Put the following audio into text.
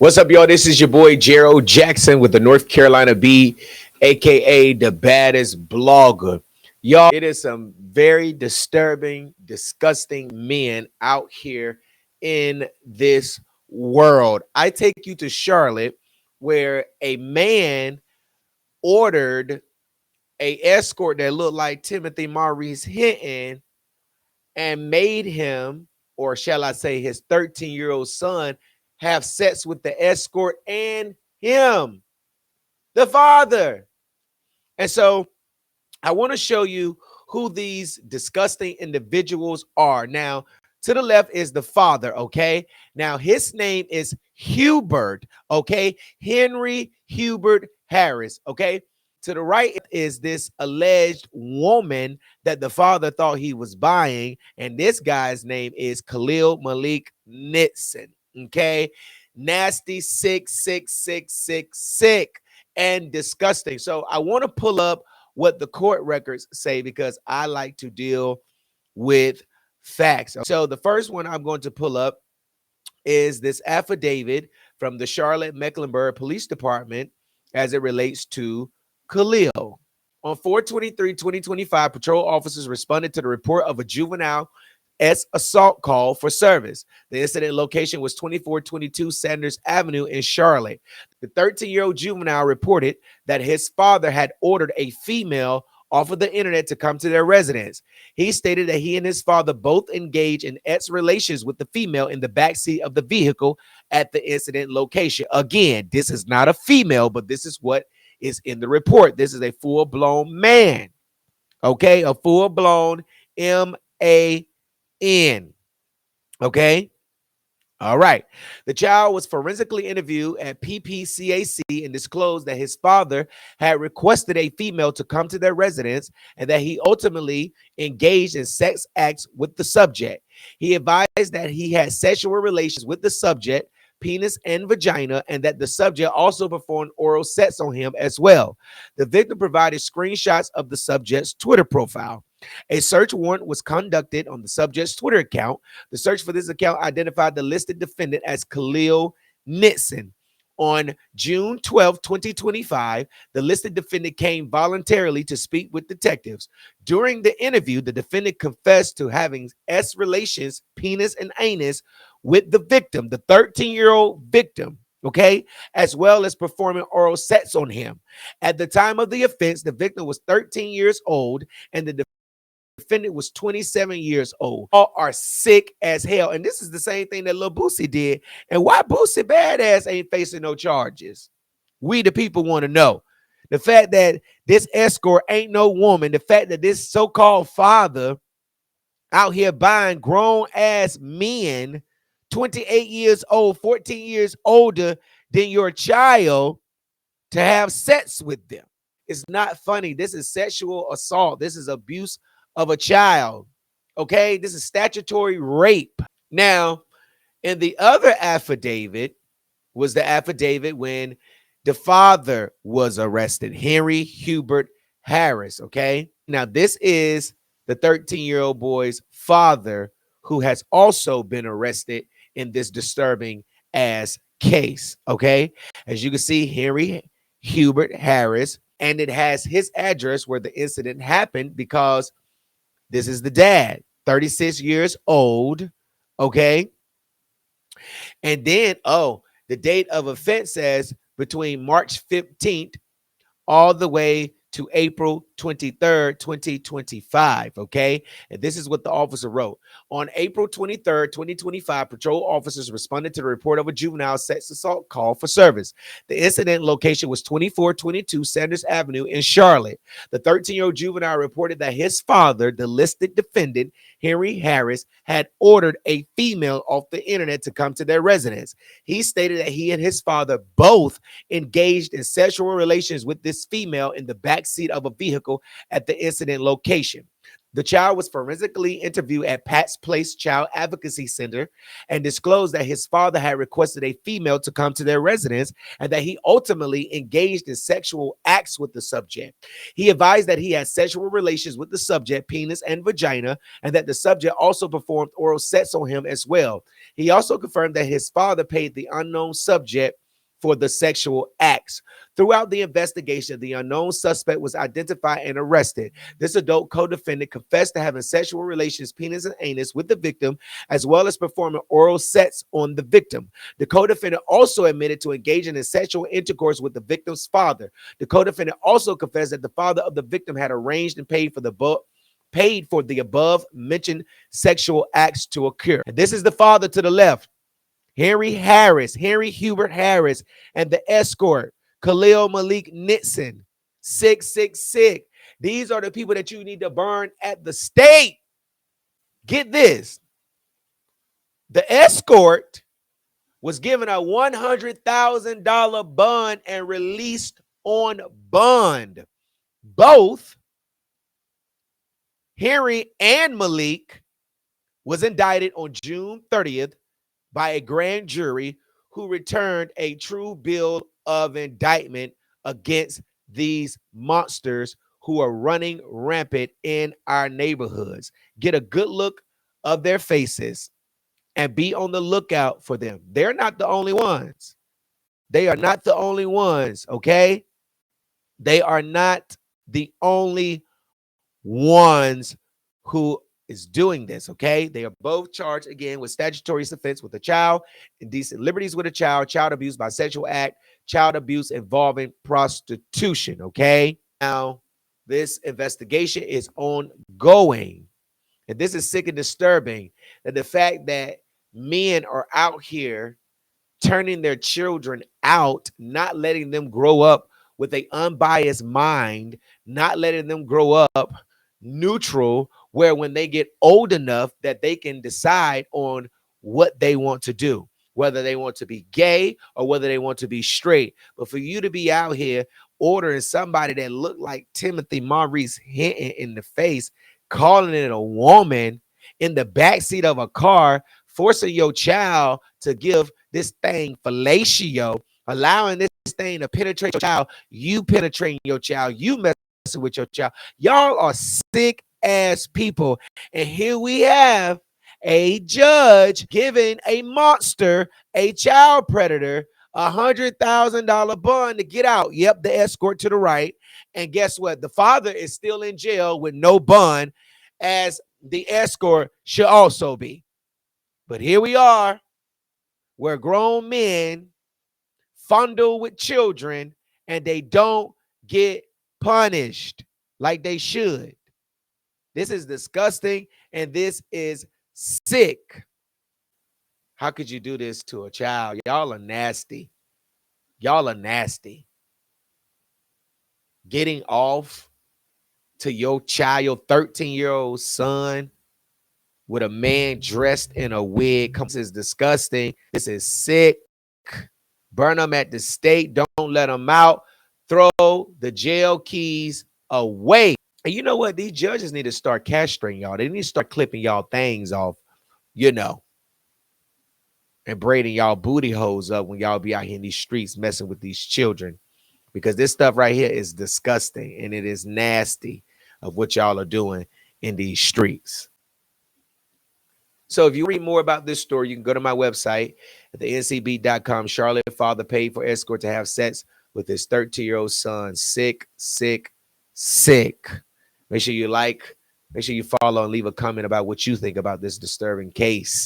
What's up, y'all? This is your boy Gerald Jackson with the North Carolina Beat, aka the baddest blogger. Y'all, it is some very disturbing, disgusting men out here in this world. I take you to Charlotte, where a man ordered a escort that looked like Timothy Maurice Hinton and made him, or shall I say, his 13-year-old son, have sex with the escort and him, the father. And so I want to show you who these disgusting individuals are. Now, to the left is the father, okay? Now, his name is Hubert, okay? Henry Hubert Harris, okay? To the right is this alleged woman that the father thought he was buying, and this guy's name is Khalil Malik Nixon, okay? Nasty, sick, sick, sick, sick, sick, and disgusting. So I want to pull up what the court records say because I like to deal with facts. So the first one I'm going to pull up is this affidavit from the Charlotte Mecklenburg Police Department as it relates to Khalil. On 4/23/2025, patrol officers responded to the report of a juvenile assault call for service. The incident location was 2422 Sanders Avenue in Charlotte. The 13-year-old juvenile reported that his father had ordered a female off of the internet to come to their residence. He stated that he and his father both engaged in relations with the female in the backseat of the vehicle at the incident location. Again, this is not a female, but this is what is in the report. This is a full-blown man, okay? A full-blown M-A-N, okay? All right. The child was forensically interviewed at PPCAC and disclosed that his father had requested a female to come to their residence and that he ultimately engaged in sex acts with the subject. He advised that he had sexual relations with the subject, penis and vagina, and that the subject also performed oral sex on him as well. The victim provided screenshots of the subject's Twitter profile. A search warrant was conducted on the subject's Twitter account. The search for this account identified the listed defendant as Khalil Nixon. On June 12, 2025, the listed defendant came voluntarily to speak with detectives. During the interview, the defendant confessed to having relations, penis and anus, with the victim, the 13-year-old victim, okay, as well as performing oral sex on him. At the time of the offense, the victim was 13 years old and the defendant was 27 years old. All are sick as hell. And this is the same thing that Lil Boosie did. And why Boosie Baddest ain't facing no charges? We the people want to know. The fact that this escort ain't no woman, the fact that this so-called father out here buying grown-ass men, 28 years old, 14 years older than your child, to have sex with them. It's not funny. This is sexual assault. This is abuse of a child, okay? This is statutory rape. Now, in the other affidavit was the affidavit when the father was arrested, Henry Hubert Harris, okay? Now, this is the 13-year-old boy's father who has also been arrested in this disturbing ass case, okay? As you can see, Henry Hubert Harris, and it has his address where the incident happened because this is the dad, 36 years old, okay? And then, the date of offense says between March 15th all the way to April 23rd, 2025, okay? And this is what the officer wrote. On April 23rd, 2025, patrol officers responded to the report of a juvenile sex assault call for service. The incident location was 2422 Sanders Avenue in Charlotte. The 13-year-old juvenile reported that his father, the listed defendant, Henry Harris, had ordered a female off the internet to come to their residence. He stated that he and his father both engaged in sexual relations with this female in the backseat of a vehicle at the incident location. The child was forensically interviewed at Pat's Place Child Advocacy Center and disclosed that his father had requested a female to come to their residence and that he ultimately engaged in sexual acts with the subject. He advised that he had sexual relations with the subject, penis and vagina, and that the subject also performed oral sex on him as well. He also confirmed that his father paid the unknown subject for the sexual acts. Throughout the investigation, the unknown suspect was identified and arrested. This adult co-defendant confessed to having sexual relations, penis and anus, with the victim, as well as performing oral sex on the victim. The co-defendant also admitted to engaging in sexual intercourse with the victim's father. The co-defendant also confessed that the father of the victim had arranged and paid for the above mentioned sexual acts to occur. And this is the father to the left, Henry Hubert Harris, and the escort, Khalil Malik Nixon, 666. These are the people that you need to burn at the stake. Get this. The escort was given a $100,000 bond and released on bond. Both Henry and Malik was indicted on June 30th by a grand jury who returned a true bill of indictment against these monsters who are running rampant in our neighborhoods. Get a good look of their faces and be on the lookout for them. They're not the only ones. They are not the only ones, okay? They are not the only ones who is doing this, okay? They are both charged, again, with statutory offense with a child, indecent liberties with a child abuse by sexual act, child abuse involving prostitution, okay? Now, this investigation is ongoing, and this is sick and disturbing, that the fact that men are out here turning their children out, not letting them grow up with an unbiased mind, not letting them grow up neutral, where when they get old enough that they can decide on what they want to do, whether they want to be gay or whether they want to be straight. But for you to be out here ordering somebody that looked like Timothy Maurice Hinton in the face, calling it a woman in the backseat of a car, forcing your child to give this thing fellatio, allowing this thing to penetrate your child, you penetrating your child, you messing with your child. Y'all are sick ass people. And here we have a judge giving a monster, a child predator, $100,000 bond to get out. Yep, the escort to the right. And guess what? The father is still in jail with no bond, as the escort should also be. But here we are, where grown men fondle with children and they don't get punished like they should. This is disgusting and this is sick. How could you do this to a child? Y'all are nasty. Y'all are nasty. Getting off to your child, your 13-year-old son, with a man dressed in a wig. This is disgusting. This is sick. Burn them at the stake. Don't let them out. Throw the jail keys away. And you know what? These judges need to start castrating y'all. They need to start clipping y'all things off, and braiding y'all booty holes up when y'all be out here in these streets messing with these children. Because this stuff right here is disgusting and it is nasty of what y'all are doing in these streets. So if you read more about this story, you can go to my website at the ncb.com. Charlotte father paid for escort to have sex with his 13-year-old son. Sick, sick, sick. Make sure you like, make sure you follow and leave a comment about what you think about this disturbing case.